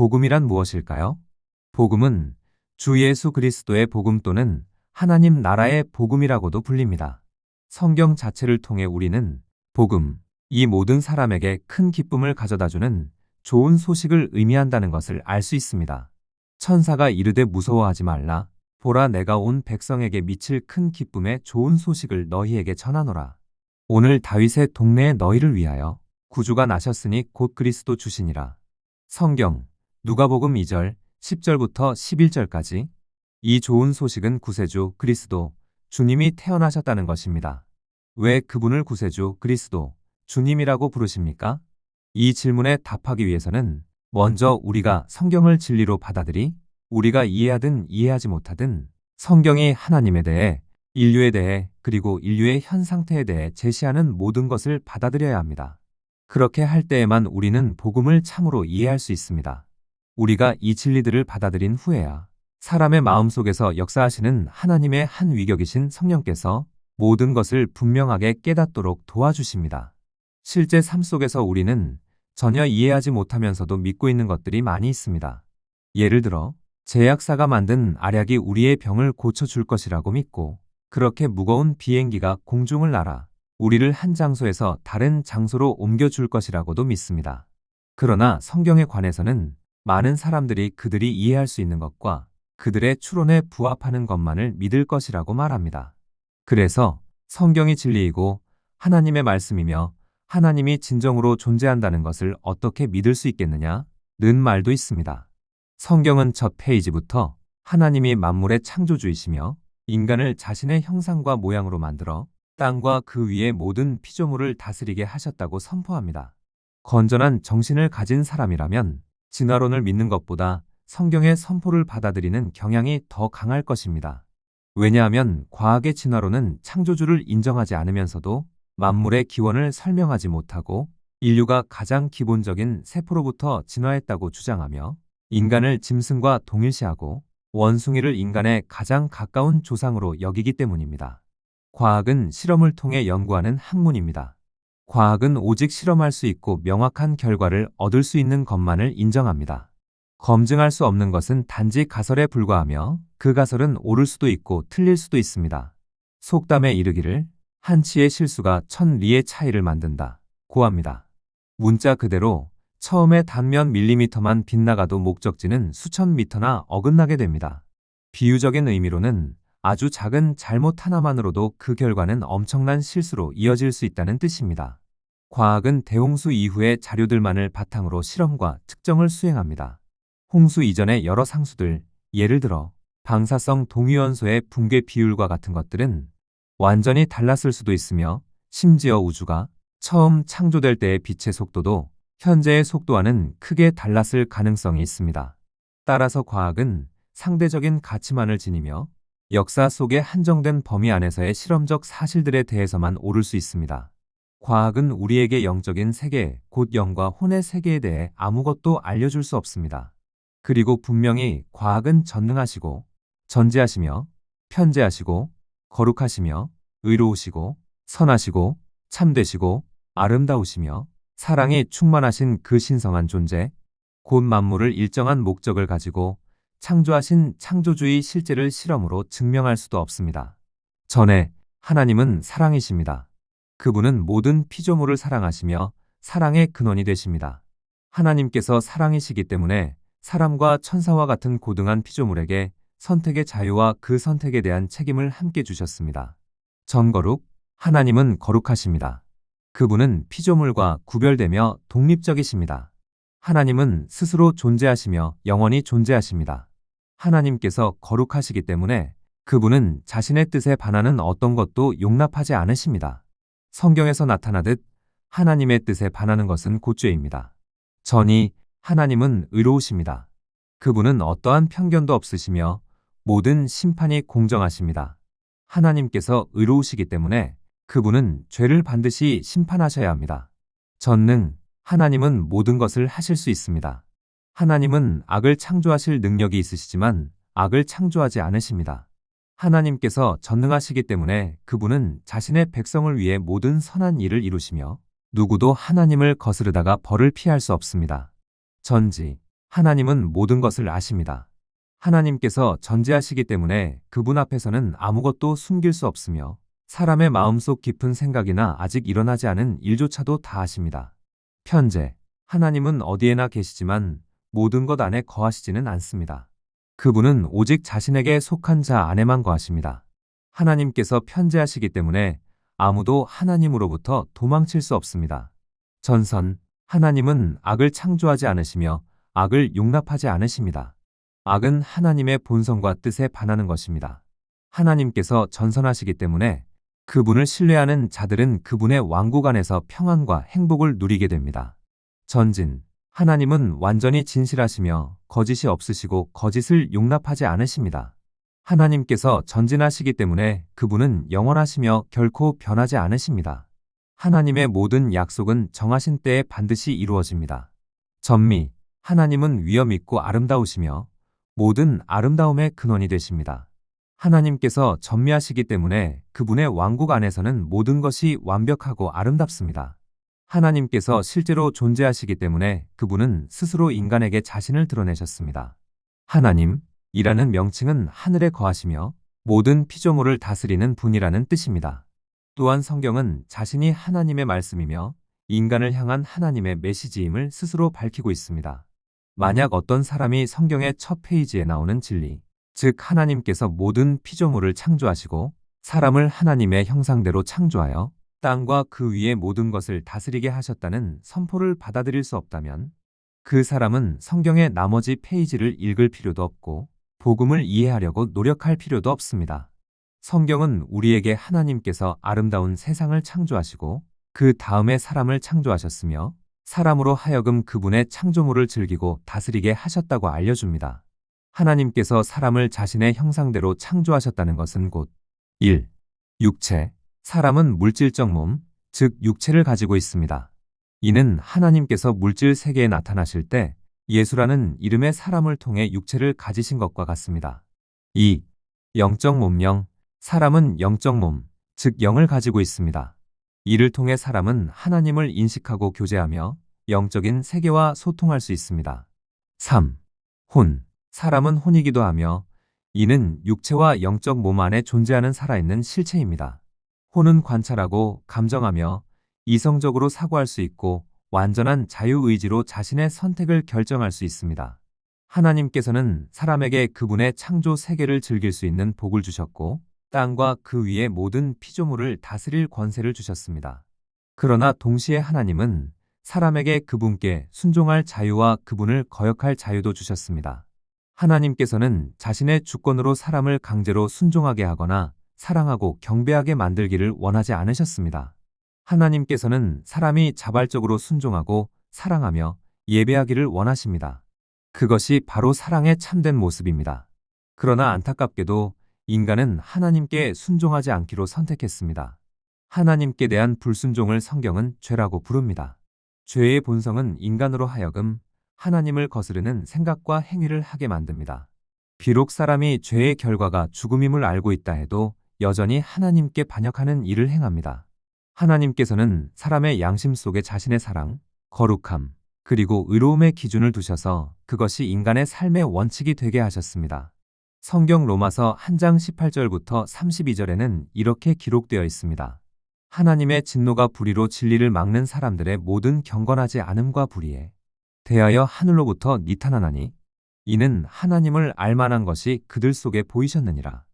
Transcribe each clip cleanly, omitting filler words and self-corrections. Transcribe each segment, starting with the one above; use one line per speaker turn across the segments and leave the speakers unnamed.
복음이란 무엇일까요? 복음은 주 예수 그리스도의 복음 또는 하나님 나라의 복음이라고도 불립니다. 성경 자체를 통해 우리는 복음, 이 모든 사람에게 큰 기쁨을 가져다주는 좋은 소식을 의미한다는 것을 알 수 있습니다. 천사가 이르되 무서워하지 말라. 보라 내가 온 백성에게 미칠 큰 기쁨의 좋은 소식을 너희에게 전하노라. 오늘 다윗의 동네에 너희를 위하여 구주가 나셨으니 곧 그리스도 주시니라. 성경 누가복음 2절 10절부터 11절까지 이 좋은 소식은 구세주 그리스도 주님이 태어나셨다는 것입니다. 왜 그분을 구세주 그리스도 주님이라고 부르십니까? 이 질문에 답하기 위해서는 먼저 우리가 성경을 진리로 받아들이 우리가 이해하든 이해하지 못하든 성경이 하나님에 대해 인류에 대해 그리고 인류의 현 상태에 대해 제시하는 모든 것을 받아들여야 합니다. 그렇게 할 때에만 우리는 복음을 참으로 이해할 수 있습니다. 우리가 이 진리들을 받아들인 후에야 사람의 마음속에서 역사하시는 하나님의 한 위격이신 성령께서 모든 것을 분명하게 깨닫도록 도와주십니다. 실제 삶 속에서 우리는 전혀 이해하지 못하면서도 믿고 있는 것들이 많이 있습니다. 예를 들어 제약사가 만든 알약이 우리의 병을 고쳐줄 것이라고 믿고 그렇게 무거운 비행기가 공중을 날아 우리를 한 장소에서 다른 장소로 옮겨줄 것이라고도 믿습니다. 그러나 성경에 관해서는 많은 사람들이 그들이 이해할 수 있는 것과 그들의 추론에 부합하는 것만을 믿을 것이라고 말합니다. 그래서 성경이 진리이고 하나님의 말씀이며 하나님이 진정으로 존재한다는 것을 어떻게 믿을 수 있겠느냐? 는 말도 있습니다. 성경은 첫 페이지부터 하나님이 만물의 창조주이시며 인간을 자신의 형상과 모양으로 만들어 땅과 그 위의 모든 피조물을 다스리게 하셨다고 선포합니다. 건전한 정신을 가진 사람이라면 진화론을 믿는 것보다 성경의 선포를 받아들이는 경향이 더 강할 것입니다. 왜냐하면 과학의 진화론은 창조주를 인정하지 않으면서도 만물의 기원을 설명하지 못하고 인류가 가장 기본적인 세포로부터 진화했다고 주장하며 인간을 짐승과 동일시하고 원숭이를 인간의 가장 가까운 조상으로 여기기 때문입니다. 과학은 실험을 통해 연구하는 학문입니다. 과학은 오직 실험할 수 있고 명확한 결과를 얻을 수 있는 것만을 인정합니다. 검증할 수 없는 것은 단지 가설에 불과하며 그 가설은 옳을 수도 있고 틀릴 수도 있습니다. 속담에 이르기를 한 치의 실수가 천 리의 차이를 만든다 고 합니다. 문자 그대로 처음에 단면 밀리미터만 빗나가도 목적지는 수천 미터나 어긋나게 됩니다. 비유적인 의미로는 아주 작은 잘못 하나만으로도 그 결과는 엄청난 실수로 이어질 수 있다는 뜻입니다. 과학은 대홍수 이후의 자료들만을 바탕으로 실험과 측정을 수행합니다. 홍수 이전의 여러 상수들, 예를 들어 방사성 동위원소의 붕괴 비율과 같은 것들은 완전히 달랐을 수도 있으며 심지어 우주가 처음 창조될 때의 빛의 속도도 현재의 속도와는 크게 달랐을 가능성이 있습니다. 따라서 과학은 상대적인 가치만을 지니며 역사 속의 한정된 범위 안에서의 실험적 사실들에 대해서만 옳을 수 있습니다. 과학은 우리에게 영적인 세계, 곧 영과 혼의 세계에 대해 아무것도 알려줄 수 없습니다. 그리고 분명히 과학은 전능하시고 전지하시며 편재하시고 거룩하시며 의로우시고 선하시고 참되시고 아름다우시며 사랑이 충만하신 그 신성한 존재, 곧 만물을 일정한 목적을 가지고 창조하신 창조주의 실제를 실험으로 증명할 수도 없습니다. 전에 하나님은 사랑이십니다. 그분은 모든 피조물을 사랑하시며 사랑의 근원이 되십니다. 하나님께서 사랑이시기 때문에 사람과 천사와 같은 고등한 피조물에게 선택의 자유와 그 선택에 대한 책임을 함께 주셨습니다. 전거룩, 하나님은 거룩하십니다. 그분은 피조물과 구별되며 독립적이십니다. 하나님은 스스로 존재하시며 영원히 존재하십니다. 하나님께서 거룩하시기 때문에 그분은 자신의 뜻에 반하는 어떤 것도 용납하지 않으십니다. 성경에서 나타나듯 하나님의 뜻에 반하는 것은 곧 죄입니다. 전이 하나님은 의로우십니다. 그분은 어떠한 편견도 없으시며 모든 심판이 공정하십니다. 하나님께서 의로우시기 때문에 그분은 죄를 반드시 심판하셔야 합니다. 전능, 하나님은 모든 것을 하실 수 있습니다. 하나님은 악을 창조하실 능력이 있으시지만 악을 창조하지 않으십니다. 하나님께서 전능하시기 때문에 그분은 자신의 백성을 위해 모든 선한 일을 이루시며 누구도 하나님을 거스르다가 벌을 피할 수 없습니다. 전지, 하나님은 모든 것을 아십니다. 하나님께서 전지하시기 때문에 그분 앞에서는 아무것도 숨길 수 없으며 사람의 마음속 깊은 생각이나 아직 일어나지 않은 일조차도 다 아십니다. 편제, 하나님은 어디에나 계시지만 모든 것 안에 거하시지는 않습니다. 그분은 오직 자신에게 속한 자 안에만 거하십니다. 하나님께서 편재하시기 때문에 아무도 하나님으로부터 도망칠 수 없습니다. 전선, 하나님은 악을 창조하지 않으시며 악을 용납하지 않으십니다. 악은 하나님의 본성과 뜻에 반하는 것입니다. 하나님께서 전선하시기 때문에 그분을 신뢰하는 자들은 그분의 왕국 안에서 평안과 행복을 누리게 됩니다. 전진, 하나님은 완전히 진실하시며 거짓이 없으시고 거짓을 용납하지 않으십니다. 하나님께서 전진하시기 때문에 그분은 영원하시며 결코 변하지 않으십니다. 하나님의 모든 약속은 정하신 때에 반드시 이루어집니다. 전미, 하나님은 위엄 있고 아름다우시며 모든 아름다움의 근원이 되십니다. 하나님께서 전미하시기 때문에 그분의 왕국 안에서는 모든 것이 완벽하고 아름답습니다. 하나님께서 실제로 존재하시기 때문에 그분은 스스로 인간에게 자신을 드러내셨습니다. 하나님이라는 명칭은 하늘에 거하시며 모든 피조물을 다스리는 분이라는 뜻입니다. 또한 성경은 자신이 하나님의 말씀이며 인간을 향한 하나님의 메시지임을 스스로 밝히고 있습니다. 만약 어떤 사람이 성경의 첫 페이지에 나오는 진리, 즉 하나님께서 모든 피조물을 창조하시고 사람을 하나님의 형상대로 창조하여 땅과 그 위의 모든 것을 다스리게 하셨다는 선포를 받아들일 수 없다면 그 사람은 성경의 나머지 페이지를 읽을 필요도 없고 복음을 이해하려고 노력할 필요도 없습니다. 성경은 우리에게 하나님께서 아름다운 세상을 창조하시고 그 다음에 사람을 창조하셨으며 사람으로 하여금 그분의 창조물을 즐기고 다스리게 하셨다고 알려줍니다. 하나님께서 사람을 자신의 형상대로 창조하셨다는 것은 곧 1. 육체, 사람은 물질적 몸, 즉 육체를 가지고 있습니다. 이는 하나님께서 물질 세계에 나타나실 때 예수라는 이름의 사람을 통해 육체를 가지신 것과 같습니다. 2. 영적 몸령, 사람은 영적 몸, 즉 영을 가지고 있습니다. 이를 통해 사람은 하나님을 인식하고 교제하며 영적인 세계와 소통할 수 있습니다. 3. 혼, 사람은 혼이기도 하며 이는 육체와 영적 몸 안에 존재하는 살아있는 실체입니다. 혼은 관찰하고 감정하며 이성적으로 사고할 수 있고 완전한 자유의지로 자신의 선택을 결정할 수 있습니다. 하나님께서는 사람에게 그분의 창조 세계를 즐길 수 있는 복을 주셨고 땅과 그 위의 모든 피조물을 다스릴 권세를 주셨습니다. 그러나 동시에 하나님은 사람에게 그분께 순종할 자유와 그분을 거역할 자유도 주셨습니다. 하나님께서는 자신의 주권으로 사람을 강제로 순종하게 하거나 사랑하고 경배하게 만들기를 원하지 않으셨습니다. 하나님께서는 사람이 자발적으로 순종하고 사랑하며 예배하기를 원하십니다. 그것이 바로 사랑의 참된 모습입니다. 그러나 안타깝게도 인간은 하나님께 순종하지 않기로 선택했습니다. 하나님께 대한 불순종을 성경은 죄라고 부릅니다. 죄의 본성은 인간으로 하여금 하나님을 거스르는 생각과 행위를 하게 만듭니다. 비록 사람이 죄의 결과가 죽음임을 알고 있다 해도 여전히 하나님께 반역하는 일을 행합니다. 하나님께서는 사람의 양심 속에 자신의 사랑, 거룩함, 그리고 의로움의 기준을 두셔서 그것이 인간의 삶의 원칙이 되게 하셨습니다. 성경 로마서 1장 18절부터 32절에는 이렇게 기록되어 있습니다. 하나님의 진노가 불의로 진리를 막는 사람들의 모든 경건하지 않음과 불의에 대하여 하늘로부터 나타나나니 이는 하나님을 알만한 것이 그들 속에 보이셨느니라.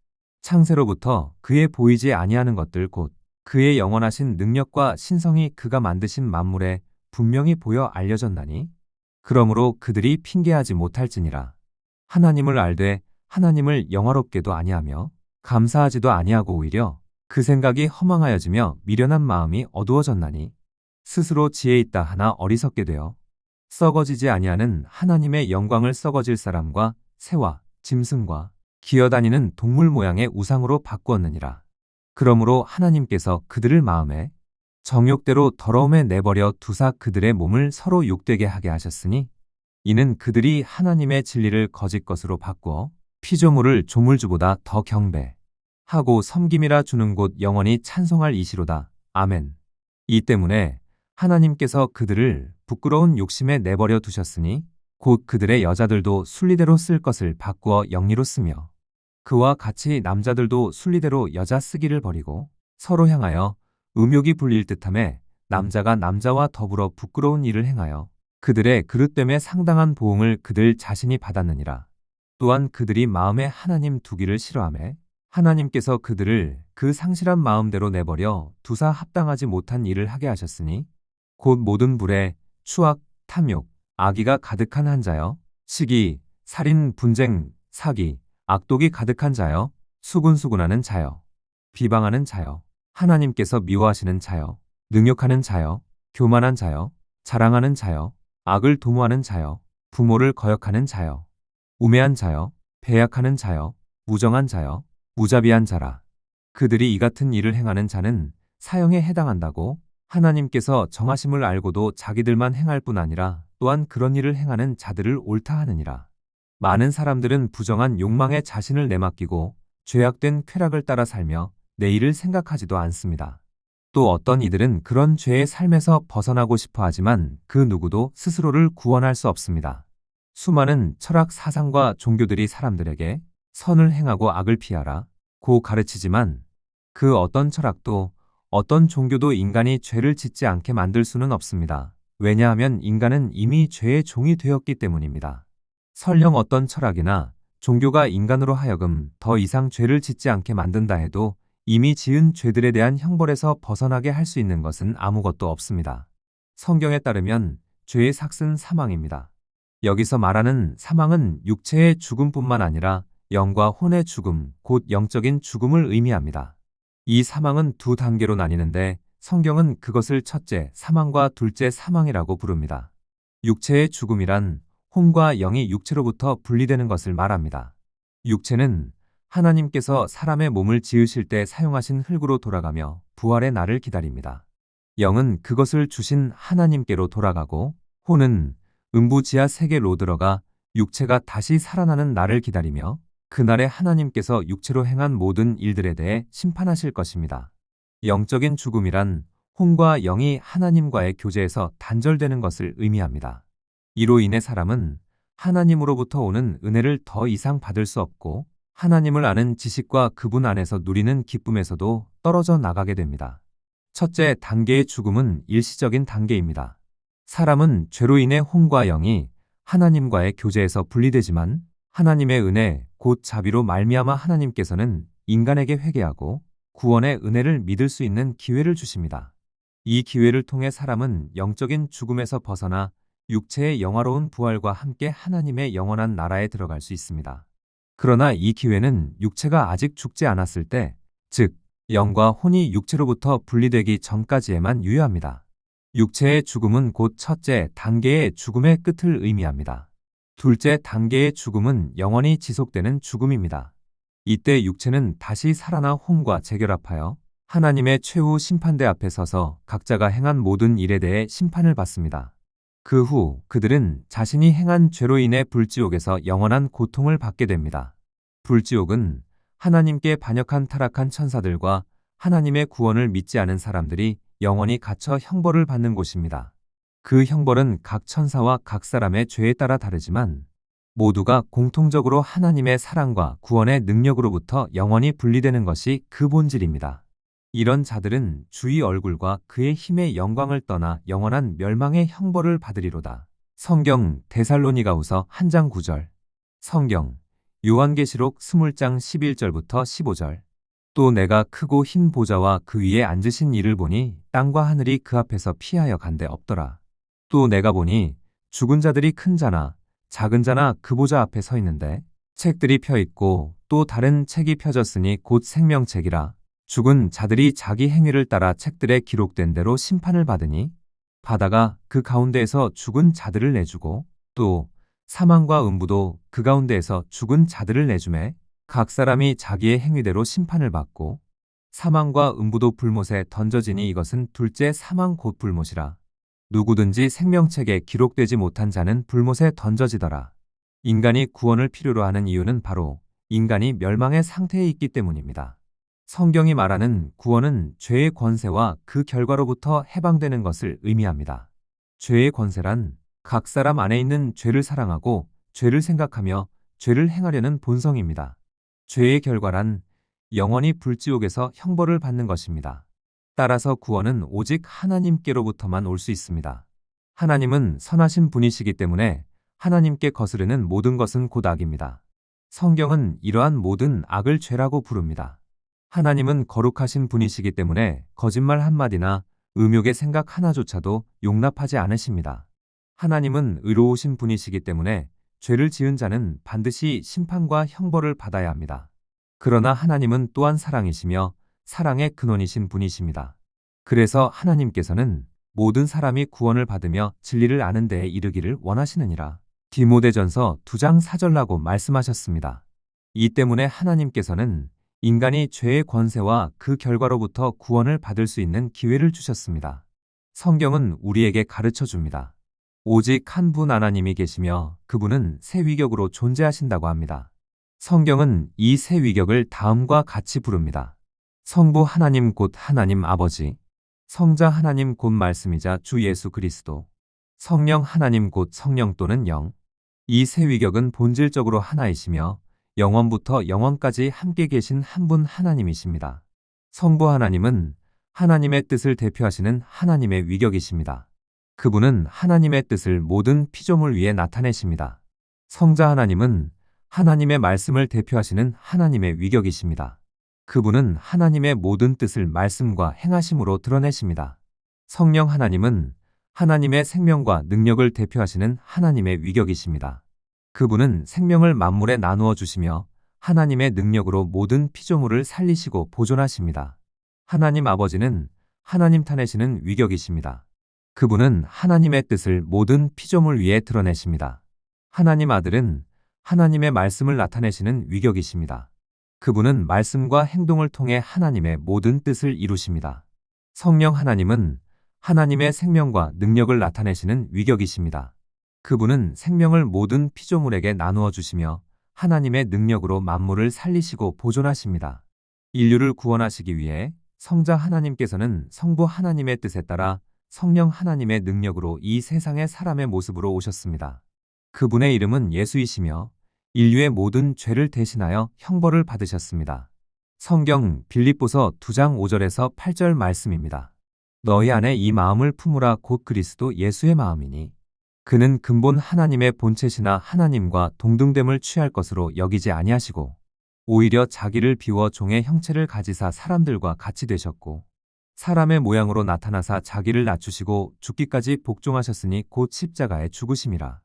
창세로부터 그의 보이지 아니하는 것들 곧 그의 영원하신 능력과 신성이 그가 만드신 만물에 분명히 보여 알려졌나니 그러므로 그들이 핑계하지 못할지니라. 하나님을 알되 하나님을 영화롭게도 아니하며 감사하지도 아니하고 오히려 그 생각이 허망하여지며 미련한 마음이 어두워졌나니 스스로 지혜 있다 하나 어리석게 되어 썩어지지 아니하는 하나님의 영광을 썩어질 사람과 새와 짐승과 기어다니는 동물 모양의 우상으로 바꾸었느니라. 그러므로 하나님께서 그들을 마음에 정욕대로 더러움에 내버려 두사 그들의 몸을 서로 욕되게 하게 하셨으니 이는 그들이 하나님의 진리를 거짓 것으로 바꾸어 피조물을 조물주보다 더 경배하고 섬김이라 주는 곳 영원히 찬송할 이시로다. 아멘. 이 때문에 하나님께서 그들을 부끄러운 욕심에 내버려 두셨으니 곧 그들의 여자들도 순리대로 쓸 것을 바꾸어 영리로 쓰며 그와 같이 남자들도 순리대로 여자 쓰기를 버리고 서로 향하여 음욕이 불릴 듯하며 남자가 남자와 더불어 부끄러운 일을 행하여 그들의 그릇됨에 상당한 보응을 그들 자신이 받았느니라. 또한 그들이 마음에 하나님 두기를 싫어하며 하나님께서 그들을 그 상실한 마음대로 내버려 두사 합당하지 못한 일을 하게 하셨으니 곧 모든 불에 추악, 탐욕, 악의가 가득한 한 자여 시기, 살인, 분쟁, 사기, 악독이 가득한 자여 수군수군하는 자여 비방하는 자여 하나님께서 미워하시는 자여 능욕하는 자여 교만한 자여 자랑하는 자여 악을 도모하는 자여 부모를 거역하는 자여 우매한 자여 배약하는 자여 무정한 자여 무자비한 자라. 그들이 이 같은 일을 행하는 자는 사형에 해당한다고 하나님께서 정하심을 알고도 자기들만 행할 뿐 아니라 또한 그런 일을 행하는 자들을 옳다 하느니라. 많은 사람들은 부정한 욕망에 자신을 내맡기고 죄악된 쾌락을 따라 살며 내일을 생각하지도 않습니다. 또 어떤 이들은 그런 죄의 삶에서 벗어나고 싶어 하지만 그 누구도 스스로를 구원할 수 없습니다. 수많은 철학 사상과 종교들이 사람들에게 선을 행하고 악을 피하라 고 가르치지만 그 어떤 철학도 어떤 종교도 인간이 죄를 짓지 않게 만들 수는 없습니다. 왜냐하면 인간은 이미 죄의 종이 되었기 때문입니다. 설령 어떤 철학이나 종교가 인간으로 하여금 더 이상 죄를 짓지 않게 만든다 해도 이미 지은 죄들에 대한 형벌에서 벗어나게 할 수 있는 것은 아무것도 없습니다. 성경에 따르면 죄의 삭은 사망입니다. 여기서 말하는 사망은 육체의 죽음뿐만 아니라 영과 혼의 죽음, 곧 영적인 죽음을 의미합니다. 이 사망은 두 단계로 나뉘는데 성경은 그것을 첫째 사망과 둘째 사망이라고 부릅니다. 육체의 죽음이란 혼과 영이 육체로부터 분리되는 것을 말합니다. 육체는 하나님께서 사람의 몸을 지으실 때 사용하신 흙으로 돌아가며 부활의 날을 기다립니다. 영은 그것을 주신 하나님께로 돌아가고 혼은 음부 지하 세계로 들어가 육체가 다시 살아나는 날을 기다리며 그날에 하나님께서 육체로 행한 모든 일들에 대해 심판하실 것입니다. 영적인 죽음이란 혼과 영이 하나님과의 교제에서 단절되는 것을 의미합니다. 이로 인해 사람은 하나님으로부터 오는 은혜를 더 이상 받을 수 없고 하나님을 아는 지식과 그분 안에서 누리는 기쁨에서도 떨어져 나가게 됩니다. 첫째 단계의 죽음은 일시적인 단계입니다. 사람은 죄로 인해 혼과 영이 하나님과의 교제에서 분리되지만 하나님의 은혜, 곧 자비로 말미암아 하나님께서는 인간에게 회개하고 구원의 은혜를 믿을 수 있는 기회를 주십니다. 이 기회를 통해 사람은 영적인 죽음에서 벗어나 육체의 영화로운 부활과 함께 하나님의 영원한 나라에 들어갈 수 있습니다. 그러나 이 기회는 육체가 아직 죽지 않았을 때, 즉 영과 혼이 육체로부터 분리되기 전까지에만 유효합니다. 육체의 죽음은 곧 첫째 단계의 죽음의 끝을 의미합니다. 둘째 단계의 죽음은 영원히 지속되는 죽음입니다. 이때 육체는 다시 살아나 혼과 재결합하여 하나님의 최후 심판대 앞에 서서 각자가 행한 모든 일에 대해 심판을 받습니다. 그 후 그들은 자신이 행한 죄로 인해 불지옥에서 영원한 고통을 받게 됩니다. 불지옥은 하나님께 반역한 타락한 천사들과 하나님의 구원을 믿지 않은 사람들이 영원히 갇혀 형벌을 받는 곳입니다. 그 형벌은 각 천사와 각 사람의 죄에 따라 다르지만 모두가 공통적으로 하나님의 사랑과 구원의 능력으로부터 영원히 분리되는 것이 그 본질입니다. 이런 자들은 주의 얼굴과 그의 힘의 영광을 떠나 영원한 멸망의 형벌을 받으리로다. 성경 데살로니가후서 1장 9절. 성경 요한계시록 20장 11절부터 15절. 또 내가 크고 흰 보좌와 그 위에 앉으신 이를 보니 땅과 하늘이 그 앞에서 피하여 간데 없더라. 또 내가 보니 죽은 자들이 큰 자나 작은 자나 그 보좌 앞에 서 있는데 책들이 펴 있고 또 다른 책이 펴졌으니 곧 생명책이라. 죽은 자들이 자기 행위를 따라 책들에 기록된 대로 심판을 받으니 바다가 그 가운데에서 죽은 자들을 내주고 또 사망과 음부도 그 가운데에서 죽은 자들을 내주매 각 사람이 자기의 행위대로 심판을 받고 사망과 음부도 불못에 던져지니 이것은 둘째 사망 곧 불못이라. 누구든지 생명책에 기록되지 못한 자는 불못에 던져지더라. 인간이 구원을 필요로 하는 이유는 바로 인간이 멸망의 상태에 있기 때문입니다. 성경이 말하는 구원은 죄의 권세와 그 결과로부터 해방되는 것을 의미합니다. 죄의 권세란 각 사람 안에 있는 죄를 사랑하고 죄를 생각하며 죄를 행하려는 본성입니다. 죄의 결과란 영원히 불지옥에서 형벌을 받는 것입니다. 따라서 구원은 오직 하나님께로부터만 올 수 있습니다. 하나님은 선하신 분이시기 때문에 하나님께 거스르는 모든 것은 곧 악입니다. 성경은 이러한 모든 악을 죄라고 부릅니다. 하나님은 거룩하신 분이시기 때문에 거짓말 한마디나 음욕의 생각 하나조차도 용납하지 않으십니다. 하나님은 의로우신 분이시기 때문에 죄를 지은 자는 반드시 심판과 형벌을 받아야 합니다. 그러나 하나님은 또한 사랑이시며 사랑의 근원이신 분이십니다. 그래서 하나님께서는 모든 사람이 구원을 받으며 진리를 아는 데에 이르기를 원하시느니라. 디모데전서 2장 4절라고 말씀하셨습니다. 이 때문에 하나님께서는 인간이 죄의 권세와 그 결과로부터 구원을 받을 수 있는 기회를 주셨습니다. 성경은 우리에게 가르쳐 줍니다. 오직 한 분 하나님이 계시며 그분은 새 위격으로 존재하신다고 합니다. 성경은 이 새 위격을 다음과 같이 부릅니다. 성부 하나님 곧 하나님 아버지, 성자 하나님 곧 말씀이자 주 예수 그리스도, 성령 하나님 곧 성령 또는 영. 이 새 위격은 본질적으로 하나이시며 영원부터 영원까지 함께 계신 한 분 하나님이십니다. 성부 하나님은 하나님의 뜻을 대표하시는 하나님의 위격이십니다. 그분은 하나님의 뜻을 모든 피조물 위에 나타내십니다. 성자 하나님은 하나님의 말씀을 대표하시는 하나님의 위격이십니다. 그분은 하나님의 모든 뜻을 말씀과 행하심으로 드러내십니다. 성령 하나님은 하나님의 생명과 능력을 대표하시는 하나님의 위격이십니다. 그분은 생명을 만물에 나누어 주시며 하나님의 능력으로 모든 피조물을 살리시고 보존하십니다. 하나님 아버지는 하나님 타내시는 위격이십니다. 그분은 하나님의 뜻을 모든 피조물 위에 드러내십니다. 하나님 아들은 하나님의 말씀을 나타내시는 위격이십니다. 그분은 말씀과 행동을 통해 하나님의 모든 뜻을 이루십니다. 성령 하나님은 하나님의 생명과 능력을 나타내시는 위격이십니다. 그분은 생명을 모든 피조물에게 나누어 주시며 하나님의 능력으로 만물을 살리시고 보존하십니다. 인류를 구원하시기 위해 성자 하나님께서는 성부 하나님의 뜻에 따라 성령 하나님의 능력으로 이 세상의 사람의 모습으로 오셨습니다. 그분의 이름은 예수이시며 인류의 모든 죄를 대신하여 형벌을 받으셨습니다. 성경 빌립보서 2장 5절에서 8절 말씀입니다. 너희 안에 이 마음을 품으라 곧 그리스도 예수의 마음이니 그는 근본 하나님의 본체시나 하나님과 동등됨을 취할 것으로 여기지 아니하시고 오히려 자기를 비워 종의 형체를 가지사 사람들과 같이 되셨고 사람의 모양으로 나타나사 자기를 낮추시고 죽기까지 복종하셨으니 곧 십자가에 죽으심이라.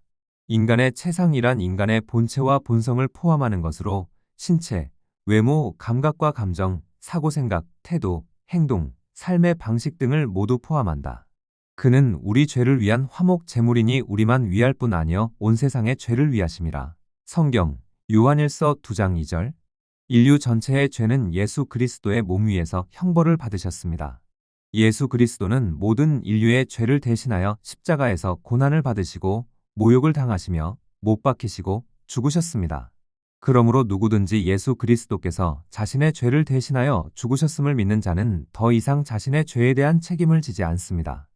인간의 체상이란 인간의 본체와 본성을 포함하는 것으로 신체, 외모, 감각과 감정, 사고생각, 태도, 행동, 삶의 방식 등을 모두 포함한다. 그는 우리 죄를 위한 화목 제물이니 우리만 위할 뿐 아니여 온 세상의 죄를 위하심이라. 성경 요한일서 2장 2절. 인류 전체의 죄는 예수 그리스도의 몸 위에서 형벌을 받으셨습니다. 예수 그리스도는 모든 인류의 죄를 대신하여 십자가에서 고난을 받으시고 모욕을 당하시며 못 박히시고 죽으셨습니다. 그러므로 누구든지 예수 그리스도께서 자신의 죄를 대신하여 죽으셨음을 믿는 자는 더 이상 자신의 죄에 대한 책임을 지지 않습니다.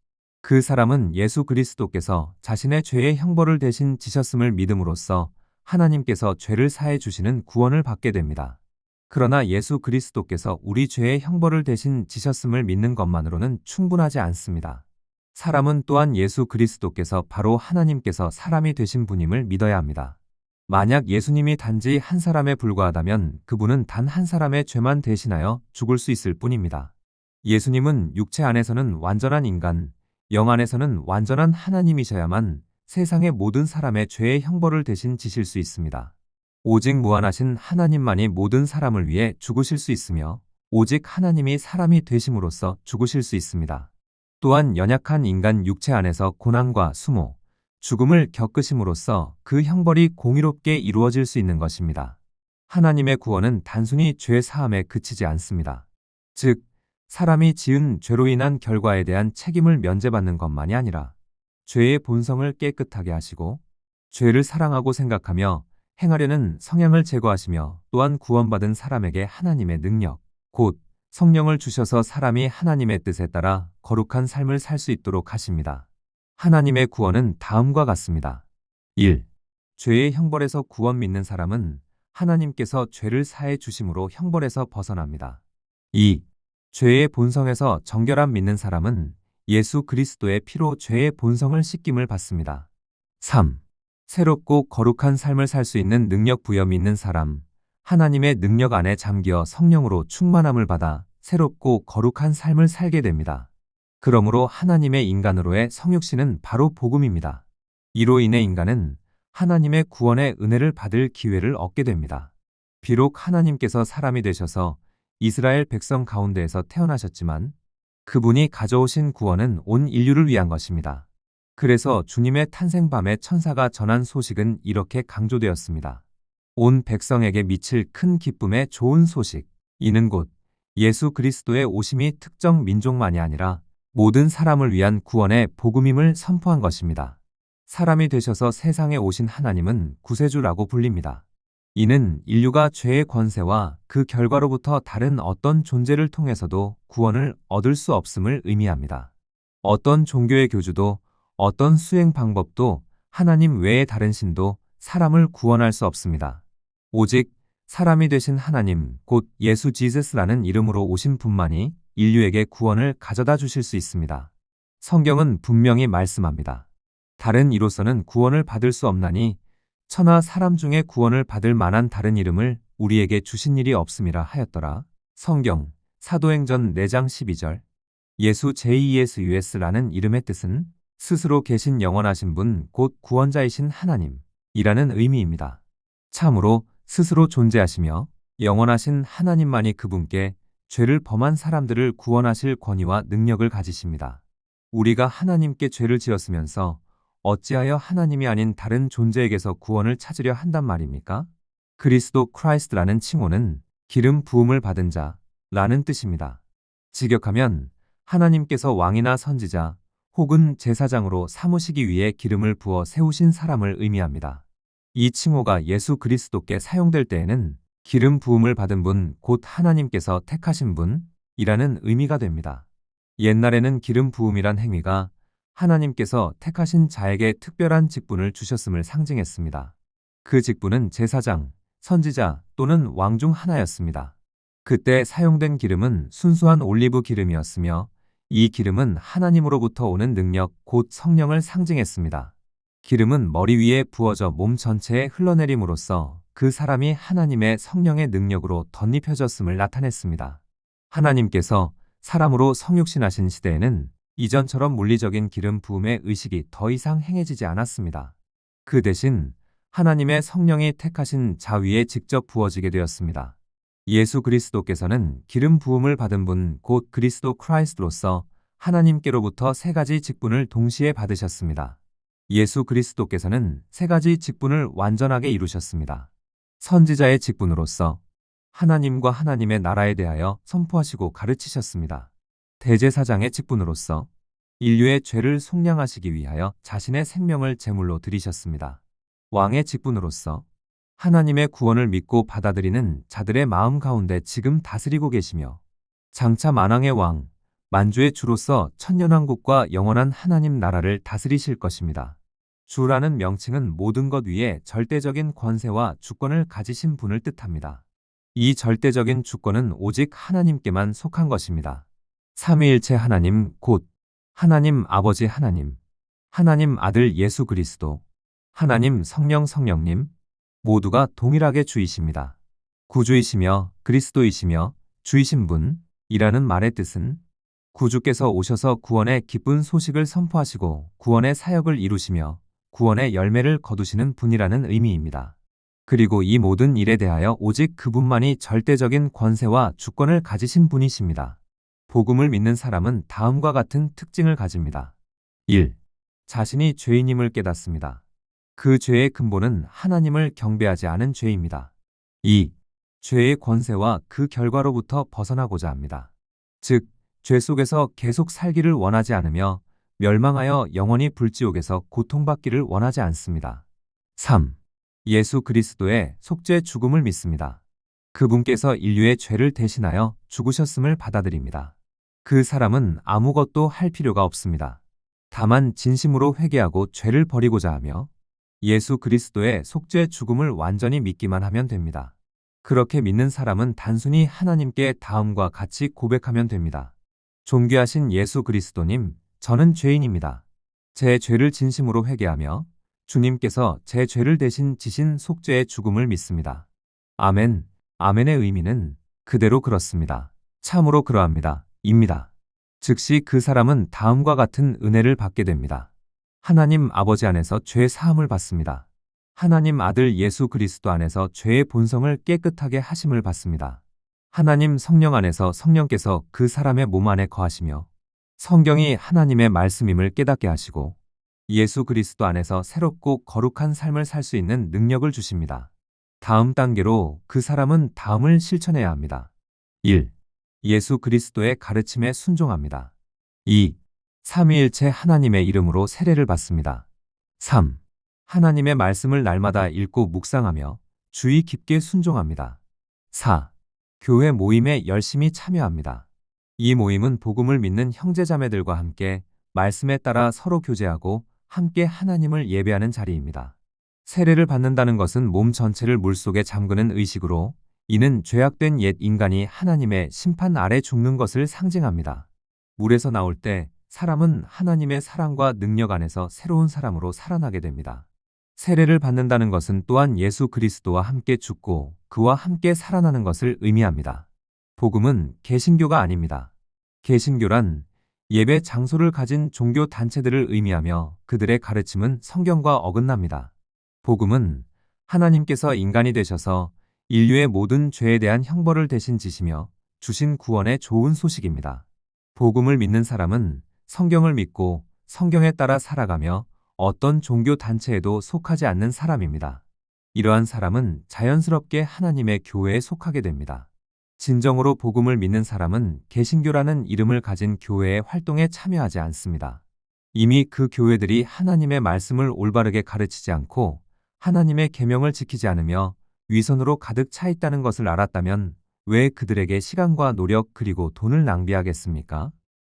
그 사람은 예수 그리스도께서 자신의 죄의 형벌을 대신 지셨음을 믿음으로써 하나님께서 죄를 사해 주시는 구원을 받게 됩니다. 그러나 예수 그리스도께서 우리 죄의 형벌을 대신 지셨음을 믿는 것만으로는 충분하지 않습니다. 사람은 또한 예수 그리스도께서 바로 하나님께서 사람이 되신 분임을 믿어야 합니다. 만약 예수님이 단지 한 사람에 불과하다면 그분은 단 한 사람의 죄만 대신하여 죽을 수 있을 뿐입니다. 예수님은 육체 안에서는 완전한 인간, 영 안에서는 완전한 하나님이셔야만 세상의 모든 사람의 죄의 형벌을 대신 지실 수 있습니다. 오직 무한하신 하나님만이 모든 사람을 위해 죽으실 수 있으며 오직 하나님이 사람이 되심으로써 죽으실 수 있습니다. 또한 연약한 인간 육체 안에서 고난과 수모, 죽음을 겪으심으로써 그 형벌이 공의롭게 이루어질 수 있는 것입니다. 하나님의 구원은 단순히 죄 사함에 그치지 않습니다. 즉, 사람이 지은 죄로 인한 결과에 대한 책임을 면제받는 것만이 아니라 죄의 본성을 깨끗하게 하시고 죄를 사랑하고 생각하며 행하려는 성향을 제거하시며 또한 구원받은 사람에게 하나님의 능력, 곧 성령을 주셔서 사람이 하나님의 뜻에 따라 거룩한 삶을 살 수 있도록 하십니다. 하나님의 구원은 다음과 같습니다. 1. 죄의 형벌에서 구원 믿는 사람은 하나님께서 죄를 사해 주심으로 형벌에서 벗어납니다. 2. 죄의 본성에서 정결함 믿는 사람은 예수 그리스도의 피로 죄의 본성을 씻김을 받습니다. 3. 새롭고 거룩한 삶을 살 수 있는 능력 부여 믿는 사람, 하나님의 능력 안에 잠겨 성령으로 충만함을 받아 새롭고 거룩한 삶을 살게 됩니다. 그러므로 하나님의 인간으로의 성육신은 바로 복음입니다. 이로 인해 인간은 하나님의 구원의 은혜를 받을 기회를 얻게 됩니다. 비록 하나님께서 사람이 되셔서 이스라엘 백성 가운데에서 태어나셨지만 그분이 가져오신 구원은 온 인류를 위한 것입니다. 그래서 주님의 탄생밤에 천사가 전한 소식은 이렇게 강조되었습니다. 온 백성에게 미칠 큰 기쁨의 좋은 소식. 이는 곧 예수 그리스도의 오심이 특정 민족만이 아니라 모든 사람을 위한 구원의 복음임을 선포한 것입니다. 사람이 되셔서 세상에 오신 하나님은 구세주라고 불립니다. 이는 인류가 죄의 권세와 그 결과로부터 다른 어떤 존재를 통해서도 구원을 얻을 수 없음을 의미합니다. 어떤 종교의 교주도 어떤 수행 방법도 하나님 외에 다른 신도 사람을 구원할 수 없습니다. 오직 사람이 되신 하나님, 곧 예수 지저스라는 이름으로 오신 분만이 인류에게 구원을 가져다 주실 수 있습니다. 성경은 분명히 말씀합니다. 다른 이로서는 구원을 받을 수 없나니 천하 사람 중에 구원을 받을 만한 다른 이름을 우리에게 주신 일이 없음이라 하였더라. 성경 사도행전 4장 12절. 예수 JESUS라는 이름의 뜻은 스스로 계신 영원하신 분, 곧 구원자이신 하나님이라는 의미입니다. 참으로 스스로 존재하시며 영원하신 하나님만이 그분께 죄를 범한 사람들을 구원하실 권위와 능력을 가지십니다. 우리가 하나님께 죄를 지었으면서 어찌하여 하나님이 아닌 다른 존재에게서 구원을 찾으려 한단 말입니까? 그리스도 크라이스트라는 칭호는 기름 부음을 받은 자라는 뜻입니다. 직역하면 하나님께서 왕이나 선지자 혹은 제사장으로 삼으시기 위해 기름을 부어 세우신 사람을 의미합니다. 이 칭호가 예수 그리스도께 사용될 때에는 기름 부음을 받은 분, 곧 하나님께서 택하신 분이라는 의미가 됩니다. 옛날에는 기름 부음이란 행위가 하나님께서 택하신 자에게 특별한 직분을 주셨음을 상징했습니다. 그 직분은 제사장, 선지자 또는 왕 중 하나였습니다. 그때 사용된 기름은 순수한 올리브 기름이었으며 이 기름은 하나님으로부터 오는 능력, 곧 성령을 상징했습니다. 기름은 머리 위에 부어져 몸 전체에 흘러내림으로써 그 사람이 하나님의 성령의 능력으로 덧입혀졌음을 나타냈습니다. 하나님께서 사람으로 성육신하신 시대에는 이전처럼 물리적인 기름 부음의 의식이 더 이상 행해지지 않았습니다. 그 대신 하나님의 성령이 택하신 자 위에 직접 부어지게 되었습니다. 예수 그리스도께서는 기름 부음을 받은 분, 곧 그리스도 크라이스트로서 하나님께로부터 세 가지 직분을 동시에 받으셨습니다. 예수 그리스도께서는 세 가지 직분을 완전하게 이루셨습니다. 선지자의 직분으로서 하나님과 하나님의 나라에 대하여 선포하시고 가르치셨습니다. 대제사장의 직분으로서 인류의 죄를 속량하시기 위하여 자신의 생명을 제물로 드리셨습니다. 왕의 직분으로서 하나님의 구원을 믿고 받아들이는 자들의 마음 가운데 지금 다스리고 계시며 장차 만왕의 왕, 만주의 주로서 천년왕국과 영원한 하나님 나라를 다스리실 것입니다. 주라는 명칭은 모든 것 위에 절대적인 권세와 주권을 가지신 분을 뜻합니다. 이 절대적인 주권은 오직 하나님께만 속한 것입니다. 삼위일체 하나님, 곧 하나님 아버지 하나님, 하나님 아들 예수 그리스도, 하나님 성령님 모두가 동일하게 주이십니다. 구주이시며 그리스도이시며 주이신 분이라는 말의 뜻은 구주께서 오셔서 구원의 기쁜 소식을 선포하시고 구원의 사역을 이루시며 구원의 열매를 거두시는 분이라는 의미입니다. 그리고 이 모든 일에 대하여 오직 그분만이 절대적인 권세와 주권을 가지신 분이십니다. 복음을 믿는 사람은 다음과 같은 특징을 가집니다. 1. 자신이 죄인임을 깨닫습니다. 그 죄의 근본은 하나님을 경배하지 않은 죄입니다. 2. 죄의 권세와 그 결과로부터 벗어나고자 합니다. 즉, 죄 속에서 계속 살기를 원하지 않으며 멸망하여 영원히 불지옥에서 고통받기를 원하지 않습니다. 3. 예수 그리스도의 속죄 죽음을 믿습니다. 그분께서 인류의 죄를 대신하여 죽으셨음을 받아들입니다. 그 사람은 아무것도 할 필요가 없습니다. 다만 진심으로 회개하고 죄를 버리고자 하며 예수 그리스도의 속죄 죽음을 완전히 믿기만 하면 됩니다. 그렇게 믿는 사람은 단순히 하나님께 다음과 같이 고백하면 됩니다. 존귀하신 예수 그리스도님, 저는 죄인입니다. 제 죄를 진심으로 회개하며 주님께서 제 죄를 대신 지신 속죄의 죽음을 믿습니다. 아멘. 아멘의 의미는 그대로 그렇습니다. 참으로 그러합니다. 입니다. 즉시 그 사람은 다음과 같은 은혜를 받게 됩니다. 하나님 아버지 안에서 죄 사함을 받습니다. 하나님 아들 예수 그리스도 안에서 죄의 본성을 깨끗하게 하심을 받습니다. 하나님 성령 안에서 성령께서 그 사람의 몸 안에 거하시며 성경이 하나님의 말씀임을 깨닫게 하시고 예수 그리스도 안에서 새롭고 거룩한 삶을 살 수 있는 능력을 주십니다. 다음 단계로 그 사람은 다음을 실천해야 합니다. 1. 예수 그리스도의 가르침에 순종합니다. 2. 삼위일체 하나님의 이름으로 세례를 받습니다. 3. 하나님의 말씀을 날마다 읽고 묵상하며 주의 깊게 순종합니다. 4. 교회 모임에 열심히 참여합니다. 이 모임은 복음을 믿는 형제자매들과 함께 말씀에 따라 서로 교제하고 함께 하나님을 예배하는 자리입니다. 세례를 받는다는 것은 몸 전체를 물속에 잠그는 의식으로 이는 죄악된 옛 인간이 하나님의 심판 아래 죽는 것을 상징합니다. 물에서 나올 때 사람은 하나님의 사랑과 능력 안에서 새로운 사람으로 살아나게 됩니다. 세례를 받는다는 것은 또한 예수 그리스도와 함께 죽고 그와 함께 살아나는 것을 의미합니다. 복음은 개신교가 아닙니다. 개신교란 예배 장소를 가진 종교 단체들을 의미하며 그들의 가르침은 성경과 어긋납니다. 복음은 하나님께서 인간이 되셔서 인류의 모든 죄에 대한 형벌을 대신 지시며 주신 구원의 좋은 소식입니다. 복음을 믿는 사람은 성경을 믿고 성경에 따라 살아가며 어떤 종교 단체에도 속하지 않는 사람입니다. 이러한 사람은 자연스럽게 하나님의 교회에 속하게 됩니다. 진정으로 복음을 믿는 사람은 개신교라는 이름을 가진 교회의 활동에 참여하지 않습니다. 이미 그 교회들이 하나님의 말씀을 올바르게 가르치지 않고 하나님의 계명을 지키지 않으며 위선으로 가득 차 있다는 것을 알았다면 왜 그들에게 시간과 노력 그리고 돈을 낭비하겠습니까?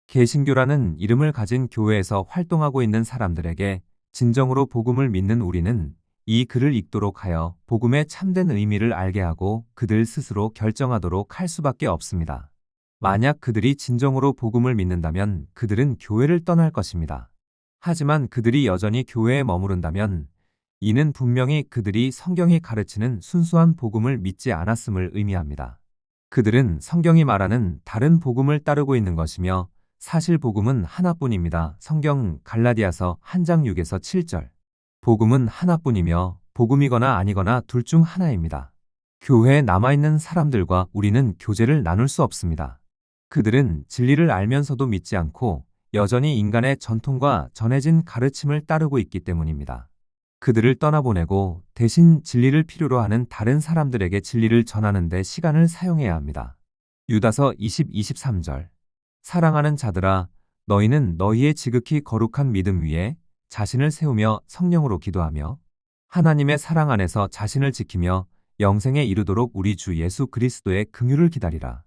개신교라는 이름을 가진 교회에서 활동하고 있는 사람들에게 진정으로 복음을 믿는 우리는 이 글을 읽도록 하여 복음의 참된 의미를 알게 하고 그들 스스로 결정하도록 할 수밖에 없습니다. 만약 그들이 진정으로 복음을 믿는다면 그들은 교회를 떠날 것입니다. 하지만 그들이 여전히 교회에 머무른다면 이는 분명히 그들이 성경이 가르치는 순수한 복음을 믿지 않았음을 의미합니다. 그들은 성경이 말하는 다른 복음을 따르고 있는 것이며 사실 복음은 하나뿐입니다. 성경 갈라디아서 1장 6에서 7절. 복음은 하나뿐이며 복음이거나 아니거나 둘 중 하나입니다. 교회에 남아있는 사람들과 우리는 교제를 나눌 수 없습니다. 그들은 진리를 알면서도 믿지 않고 여전히 인간의 전통과 전해진 가르침을 따르고 있기 때문입니다. 그들을 떠나보내고 대신 진리를 필요로 하는 다른 사람들에게 진리를 전하는 데 시간을 사용해야 합니다. 유다서 20-23절. 사랑하는 자들아, 너희는 너희의 지극히 거룩한 믿음 위에 자신을 세우며 성령으로 기도하며 하나님의 사랑 안에서 자신을 지키며 영생에 이르도록 우리 주 예수 그리스도의 긍휼을 기다리라.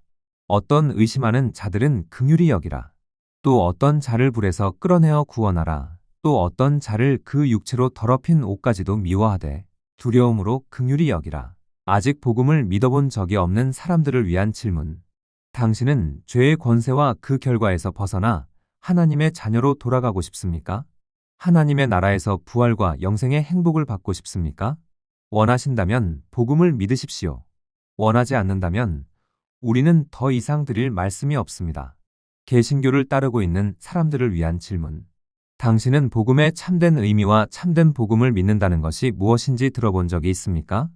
어떤 의심하는 자들은 긍휼히 여기라. 또 어떤 자를 불에서 끌어내어 구원하라. 또 어떤 자를 그 육체로 더럽힌 옷까지도 미워하되 두려움으로 긍휼히 여기라. 아직 복음을 믿어본 적이 없는 사람들을 위한 질문. 당신은 죄의 권세와 그 결과에서 벗어나 하나님의 자녀로 돌아가고 싶습니까? 하나님의 나라에서 부활과 영생의 행복을 받고 싶습니까? 원하신다면 복음을 믿으십시오. 원하지 않는다면 우리는 더 이상 드릴 말씀이 없습니다. 개신교를 따르고 있는 사람들을 위한 질문. 당신은 복음의 참된 의미와 참된 복음을 믿는다는 것이 무엇인지 들어본 적이 있습니까?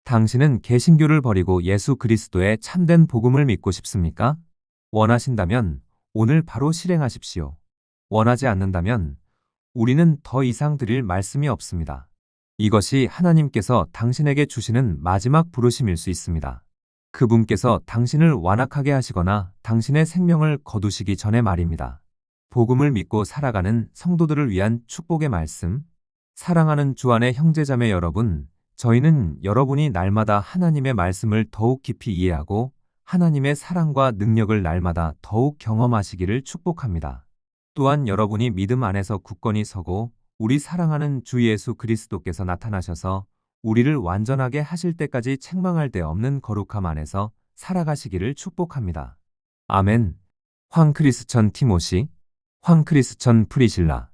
당신은 개신교를 버리고 예수 그리스도의 참된 복음을 믿고 싶습니까? 원하신다면 오늘 바로 실행하십시오. 원하지 않는다면 우리는 더 이상 드릴 말씀이 없습니다. 이것이 하나님께서 당신에게 주시는 마지막 부르심일 수 있습니다. 그분께서 당신을 완악하게 하시거나 당신의 생명을 거두시기 전에 말입니다. 복음을 믿고 살아가는 성도들을 위한 축복의 말씀. 사랑하는 주 안의 형제자매 여러분, 저희는 여러분이 날마다 하나님의 말씀을 더욱 깊이 이해하고 하나님의 사랑과 능력을 날마다 더욱 경험하시기를 축복합니다. 또한 여러분이 믿음 안에서 굳건히 서고 우리 사랑하는 주 예수 그리스도께서 나타나셔서 우리를 완전하게 하실 때까지 책망할 데 없는 거룩함 안에서 살아가시기를 축복합니다. 아멘. 황크리스천 티모시, 황크리스천 프리실라.